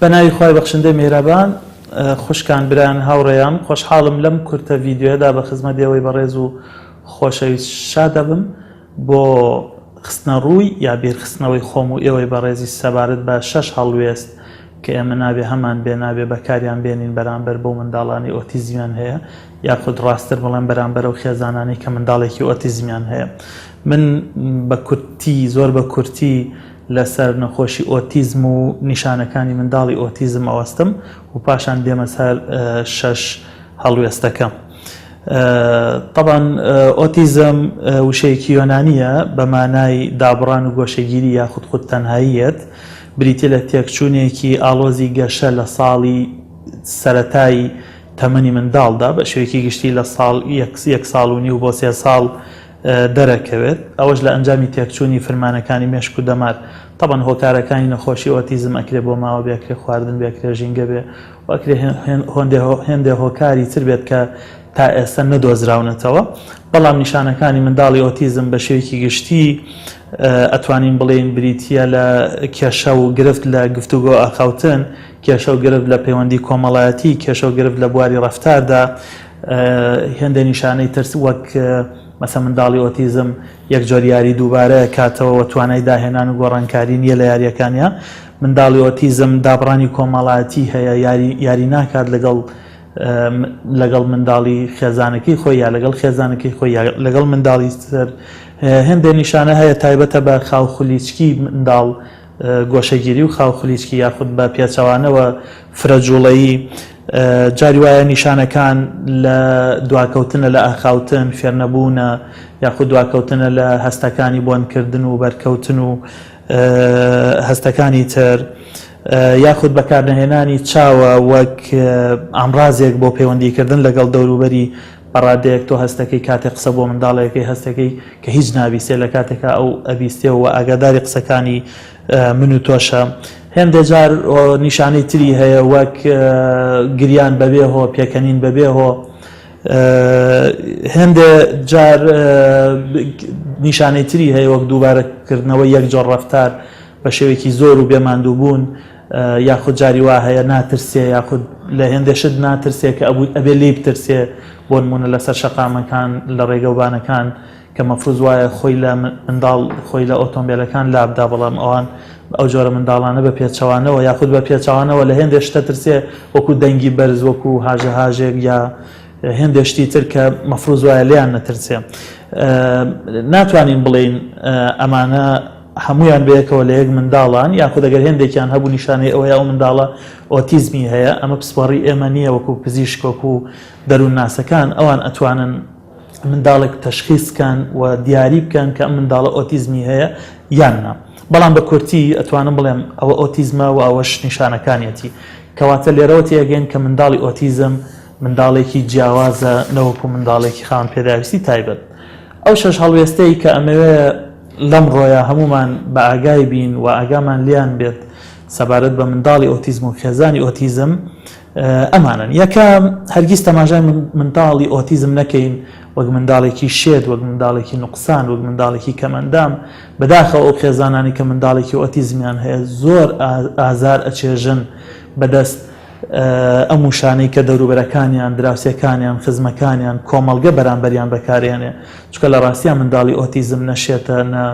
بەناوی خوای بەخشندەی میهرەبان خوشکان برایان هاوڕێیان خۆشحاڵم لەم کورتە ڤیدیۆیەدا بە خزمەتی ئەوەی بەڕێز و خۆشەویست شاد دەبم بۆ خستنە ڕووی یا بیرخستنەوەی خۆم و ئێوەی بەڕێزی سەبارەت بە 6 هەڵوێست کە ئێمە نابێ هەمان بێنابێ بەکاریان بێنین بەرامبەر بۆ منداڵانی ئۆتیزمیان هەیە یاخود ڕاستتر بڵێن بەرامبەر ئەو خێزانانی کە منداڵێکی ئۆتیزمیان هەیە. من بە کورتی زۆر بە کورتی لەسەر نەخۆشی ئۆتیزم و نیشانەکانی منداڵی ئۆتیزم ئەوەستم و پاشان دێمە سەر 6 هەڵوێستەکەم. طبعاً ئۆتیزم وشەیەکی یۆنانیە بە مانای دابڕان و گۆشەگیری یاخود خودتەنهاییەت، بریتە لە تێکچوونێکی ئاڵۆزی گەشە لە ساڵی سەرەتایی تەمەنی منداڵدا بە شێوەیەکی گشتی لە ساڵ 1 ساڵ و نیو بۆ 3 ساڵ دەرەکەوێت. ئەوەش لە ئەنجامی تێکچوونی فرمانەکانی مێشک و دەمار. طبعاً هۆکارەکانی نەخۆشی ئۆتیزم ئەکرێ بۆ ماوە بێکرێ خواردن بێکرێ ژینگە بێ و ئەکرێ هێندێ هۆکاری تر بێت کە تا ئێستا نەدۆزراونەتەوە. بەڵام نیشانەکانی منداڵی ئۆتیزم بە شێوەیەکی گشتی ئەتوانین بڵێن بریتە لە کێشە و گرفت لە گفتوگۆ ئاخاوتن، کێشە و گرفت لە پەیوەندی کۆمەڵایەتی، کێشە و گرفت لە بواری ڕەفتاردا. هێندە نیشانەی ترس وەک مەسەڵەن منداڵی ئۆتیزم یەک جۆر یاری دووبارە کاتەوە توانای داهێنان و گۆڕانکاری نییە لە یاریەکانیە. منداڵی ئۆتیزم دابڕانی کۆمەڵایەتی هەیە، یاری ناکات لەگەڵ منداڵی خێزانەکەی خۆی یا لەگەڵ خێزانەکەی خۆی یا لەگەڵ منداڵی تر. هێندێک نیشانە هەیە تایبەتە بە خاوخولیچکی منداڵ، گۆشەگیری و خاوخولیچکی یاخود بە پێچەوانەوە فرەجوڵەیی. جاری وایە نیشانەکان لە دواکەوتنە لە ئاخاوتن، فێرنەبوونە یاخود دواکەوتنە لە هەستەکانی بۆنکردن و بەرکەوتن و هەستەکانی تر، یاخود بەکارنەهێنانی چاوە وەک ئامڕازێک بۆ پەیوەندیکردن لەگەڵ دەوروبەری بەڕادەیەک. تۆ هەستەکەی کاتێک قسە بۆ منداڵەکەی هەستەکەی کە هیچ نابیستێ لە کاتێکا ئەو ئەبیستێ و ئاگاداری قسەکانی من و تۆشە. هێندێک جار نیشانەی تری هەیە وەک گریان بەبێهۆ، پێکەنین بەبێهۆ. هێندێک جار نیشانەی تری هەیە وەک دووبارەکردنەوەی یەک جۆر ڕەفتار بە شێوەیەکی زۆر و بێماندوو بوون، یاخود جاری وا هەیە ناترسێ یاخود لە هێندێشت ناترسێ کە ئەبێ لێ بترسێ بۆ نمونە لەسەر شەقامەکان لە ڕێگەوبانەکان کە مەفروض وایە خۆی لە منداڵ خۆی لە ئۆتۆمبیلەکان لابدا، بەڵام ئەوان ئەو جۆرە منداڵانە بە پێچەوانەوە یاخود بە پێچەوانەوە لە هێندێک شتە ترسێ وەکو دەنگی بەرز وەکو هاژەهاژێک یا هێندێشتی تر کە مەفروض وایە لێیان نەترسێ. ناتوانین بڵێین ئەمانە هەمویان بەیەکەوە لە یەک منداڵان یاخود ئەگەر هێندێکیان هەبوو نیشانەی ئەوەیە ئەو منداڵە ئۆتیزمی هەیە. ئەمە پسپۆڕی ئێمە نییە وەکو پزیشک وەکو دەروون ناسەکان. ئەوان ئەتوانن منداڵێک تەشخیصکان و دیاری بکەن کە ئەم منداڵە ئۆتیزمی هەیە یان نا. بەڵام بە کورتی ئەتوانم بڵێم ئەوە ئۆتیزمە و ئەوەش نیشانەکانیەتی، کەواتە لێرەوە تێگەین کە منداڵی ئۆتیزم منداڵێکی جیاوازە نەوەکو منداڵێکی خاوەن پێداویستی تایبەت. ئەو 6 هەڵوێستەی کە ئەمەوێ لەم ڕۆیە هەمومان بە ئاگای بین و ئاگامان لیان بێت سەبارەت بە منداڵی ئۆتیزم و خێزانی ئۆتیزم ئەمانن. یەکەم هەرگیز تەماشای منداڵی ئۆتیزم نەکەین وەک منداڵێکی شێت، وەک منداڵێکی نوقسان، وەک منداڵێکی کەمەندام. بەداخەوە ئەو خێزانانی کە منداڵێکی ئۆتیزمیان هەیە زۆر ئازار ئەچێژن بەدەست ئەم وشانەی کە دەوروبەرەکانیان، دراوسێکانیان، خزمەکانیان، کۆمەڵگە بەرامبەریان بەکارێنێ. چونکە لە ڕاستیان منداڵی ئۆتیزم نەشێتە، نە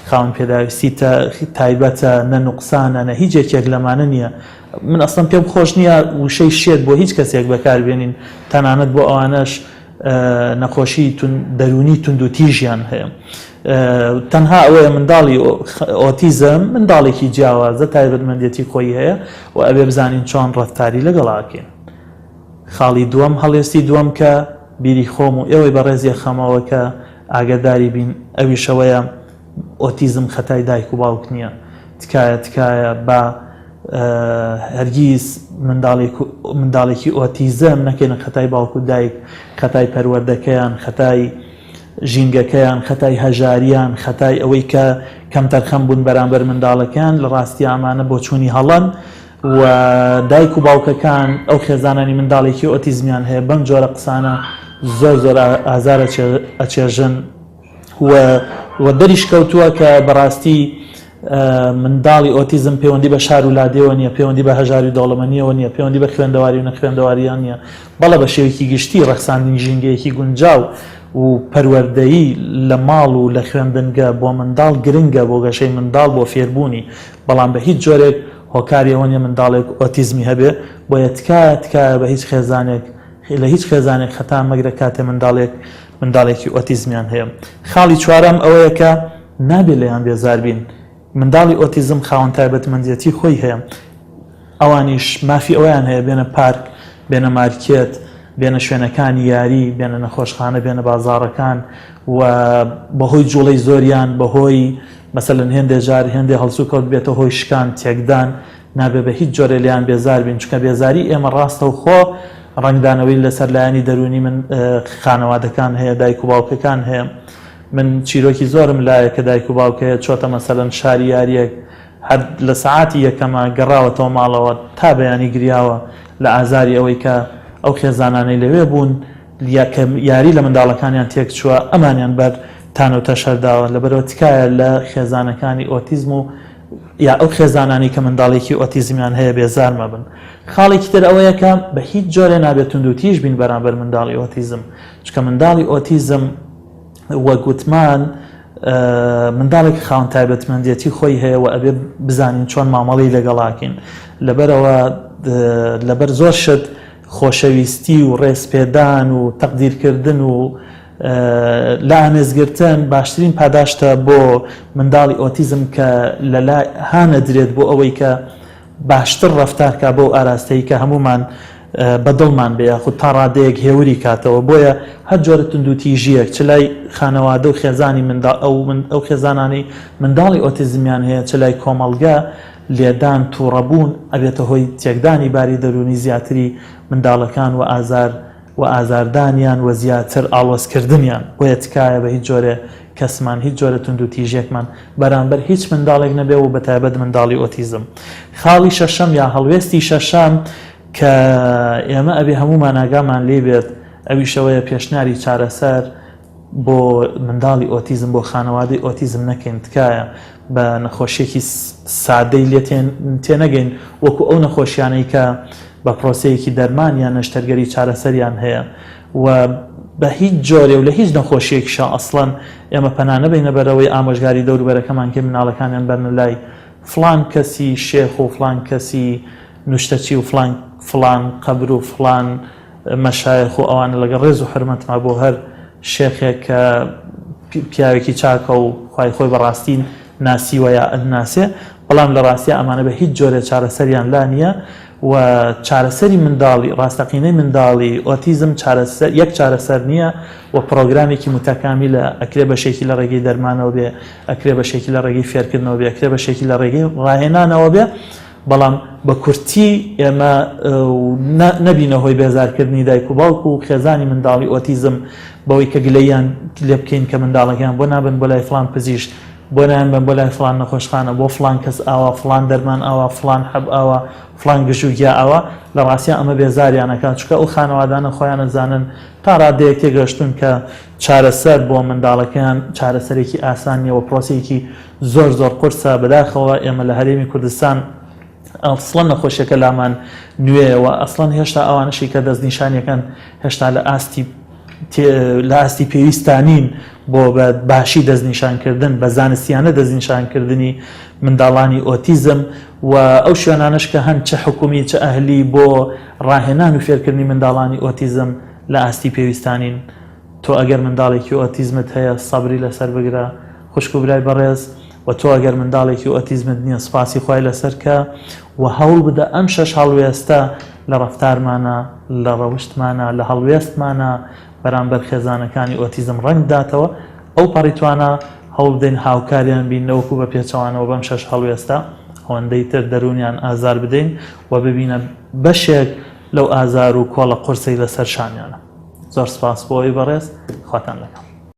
خاوەن پێداویستیتە تایبەتە، نە نوقسانە، نە هیچ یەکێک لەمانە نییە. من ئەسڵەن پێم خۆش نییە وشەی شێت بۆ هیچ کەسێک بەکاربێنین، تەنانەت بۆ ئەوانەش نەخۆشی دەرونی تونند و تیژیان هەیە. تەنها ئەوەیە منداڵی ئۆتیزم منداڵێکی جیاوازە تایبەتمەندێتی خۆی هەیە و ئەبێ بزانین چۆن ڕەفتاری لەگەڵاکەین. خاڵی دووەم هەڵوێستی دووەم کە بیری خۆم و ئێوەی بەڕێزی خەمەوە کە ئاگاداری بین ئەویشەوەیە ئۆتیزم خەتای دایک و باوک نییە. تکایە بە هەرگیز منداڵێکی ئۆتیزم نەکەینە خەتای باوک و دایک، خەتای پەروەردەکەیان، خەتای ژینگەکەیان، خەتای هەژاریان، خەتای ئەوەی کە کەم تەرخەم بوون بەرامبەر منداڵەکان. لە ڕاستی ئەمانە بۆ چوونی هەڵەن و دایک و باوکەکان ئەو خێزانانی منداڵێکی ئۆتیزمیان هەیە بەم جۆرە قسانە زۆر ئازار ئەچێژن و دەریش کەوتووە کە بەڕاستی منداڵی ئۆتیزم پەیوەندی بە شار ولادیەوە نیە، پەیوەندی بە هەژاری دەوڵەمەندیەوە نیە، پەیوەندی بە خوێندەواری و نەخوێندەواریان نیە، بەڵە بە شێوەیەکی گشتی ڕەخساندنی ژینگەیەکی گونجاو و پەروەردەیی لە ماڵ و لە خوێندنگە بۆ منداڵ گرنگە بۆ گەشەی منداڵ بۆ فێربوونی، بەڵام بە هیچ جۆرێک هۆکاریەوە نیە منداڵێک ئۆتیزمی هەبێ بۆیە تکایە بە هیچ خێزانێک لە هیچ خێزانێک خەتا مەگرە کاتێ منداڵێکی ئۆتیزمیان هەیە. خاڵی چوارەم ئەوەیە کە نابێت لەیان بێزار بین. منداڵی ئۆتیزم خاوەن تایبەتمەندێتی خۆی هەیە، ئەوانیش مافی ئەویان هەیە بێنە پارک، بێنە مارکێت، بێنە شوێنەکانی یاری، بێنە نەخۆشخانە، بێنە بازاڕەکان و بەهۆی جوڵەی زۆریان بەهۆی مەسەلەن هێندێ جار هێندێ هەڵسوو کەوت بێتە هۆی شکان تێکدان نابێ بە هیچ جۆرە لیان بێزار بین، چونکە بێزاری ئێمە ڕاستە و خۆ ڕنگدانەوەی لەسەر لایەنی دەرونی من خانەوادەکان هەیە، دایک و باوکەکان هەیە. من چیرۆکی زۆرم لایە کە دایک و باوکەیە چۆتە مەسەلەن شاری یاریەک هەر لە سەعاتی یەکەمە گەڕاوەتەوە ماڵەوە تا بەیانی گریاوە لە ئازاری ئەوەی کە ئەو خێزانانەی لەوێ بوون یاری لە منداڵەکانیان تێک چووە ئەمانیان بەر تانەوتە شەرداوە. لەبەرەوە تکایە لە خێزانەکانی ئۆتیزم و یا ئەو خێزانانی کە منداڵێکی ئۆتیزمیان هەیە بێزار مەبن. خاڵێکی تر ئەوەیە کە بە هیچ جۆرێ نابێت توندوتیش بین بەرامبەر منداڵی ئۆتیزم، چونکە منداڵی ئۆتیزم وە گوتمان منداڵێک خاوەن تایبەتمەندێتی خۆی هەیە و ئەبێ بزانین چۆن مامەڵەی لەگەڵاکەین. لەبەر زۆر شت خۆشەویستی و ڕێزپێدان و تەقدیرکردن و لا ئامێزگرتن باشترین پاداشتە بۆ منداڵی ئۆتیزم کە لەلای هانەدرێت بۆ ئەوەی کە باشتر ڕەفتارکە بۆ ئاراستەی کە هەمومان بەدڵمان بێ یاخود تا ڕادەیەک هێوری کاتەوە. بۆیە هەر جۆرە توندوتیژیەک چ لای خانەوادە و خێزانی ئەو خێزانانی منداڵی ئۆتیزمیان هەیە چ لای کۆمەڵگە لێدان تووڕەبوون ئەبێتە هۆی تێکدانی باری دەرونی زیاتری منداڵەکان و ئازاردانیان و زیاتر ئاڵۆزکردنیان. بۆیە تکایە بە هیچ جۆرە کەسمان هیچ جۆرە توندوتیژێکمان بەرامبەر هیچ منداڵێک نەبێ و بەتایبەت منداڵی ئۆتیزم. خاڵی شەشەم یا هەڵوێستی شەشەم کە ئێمە ئەبێ هەمومان ئاگامان لێ بێت ئەویشەوەیە پێشنیاری چارەسەر بۆ منداڵی ئۆتیزم بۆ خانەوادەی ئۆتیزم نەکەین، تکایە بە نەخۆشیێکی سادەی لێ تێنەگەین وەکو ئەو نەخۆشیانەی کە بە پرۆسەیەکی دەرمانیان نەشتەرگەری چارەسەریان هەیە و بە هیچ جۆرێ و لە هیچ نەخۆشیێکیشە ئەسڵەن ئێمە پەنا نەبینە بەرەوەی ئامۆژگاری دەوروبەرەکەمان کە مناڵەکانیان بەرنە لای فلان کەسی شێخ و فلان کەسی نوشتەچی و فلان قەبر و فلان مەشایخ و ئەوانە لەگە ڕێز و حرمەتما بۆ هەر شێخێک کە پیاوێکی چاکە و خی خۆی بەڕاستین ناسیوە یا ئەناسێ، بەڵام لە ڕاستیە ئەمانە بە هیچ جۆرە چارەسەریان لا نییە و چارەسەری منداڵی ڕاستەقینەی منداڵی ئۆتیزم یەک چارەسەر نییە و پرۆگرامێکی متەکامیلە ئەکرێ بەشێکی لە ڕێگەی دەرمانەوە بێ، ئەکرێ بەشێکی لە ڕێگەی فێرکردنەوە بێ، ئەکرێ بەشێکی لە ڕێگەی ڕاهێنانەوە بێ، بەڵام بە کورتی ئێمە نەبینە هۆی بێزارکردنی دایک و باوکو و خێزانی منداڵی ئۆتیزم بەوەی کە گلەیان لێ بکەین کە منداڵەکان بۆ نابن بۆ لای فلان پزیشک، بۆ نایبن بۆ لای فلان نەخۆشخانە، بۆ فلان کەس ئاوا، فلان دەرمان ئاوا، فلان حەب ئاوا، فلان گژوگیا ئاوا. لە ڕاستیە ئەمە بێزاریانەکات، چونکە ئەو خانەوادانە خۆیان نەزانن تا ڕادەیەک تێگەشتون کە چارەسەر بۆ منداڵەکان چارەسەرێکی ئاسان نیە و پرۆسەیەکی زۆر قورسە. بەداخەوە ئێمە لە هەرێمی کوردستان ئەسڵەن نەخۆشیەکە لامان نوێیەوە، ئەسڵەن هێشتا ئەوانەشی کە دەستنیشانیەکان هێشتا لە ئاستی پێویستانین بۆ بە باشی دەستنیشانکردن بە زانستیانە دەستنیشانکردنی منداڵانی ئۆتیزم و ئەو شوێنانش کە هەند چه حکومی چه ئەهلی بۆ ڕاهێنان و فێرکردنی منداڵانی ئۆتیزم لە ئاستی پێویستانین. تۆ ئەگەر منداڵێکی ئۆتیزمت هەیە سەبری لەسەر بگرە خوشک و برای بەڕێز، و تۆ ئەگەر منداڵێکی ئۆتیزمت نییە سپاسی خوای لەسەرکە و هەوڵ بدە ئەم شەش هەڵوێستە لە ڕەفتارمانە، لە ڕەوشتمانە، لە هەڵوێستمانە بەرامبەر خێزانەکانی ئۆتیزم ڕەنگ بداتەوە. ئەو پەڕیتوانە هەوڵ بدەین هاوکاریان بین نەوەکو بە پێچەوانەوە بەم شەش هەڵوێستە ئەوەندەی تر دەرونیان ئازار بدەین و ببینە بەشێک لەو ئازار و کۆڵە قورسەی لەسەر شانیانە. زۆر سپاس بۆ ئەوەی بەڕێز، خواتان لەگەڵ.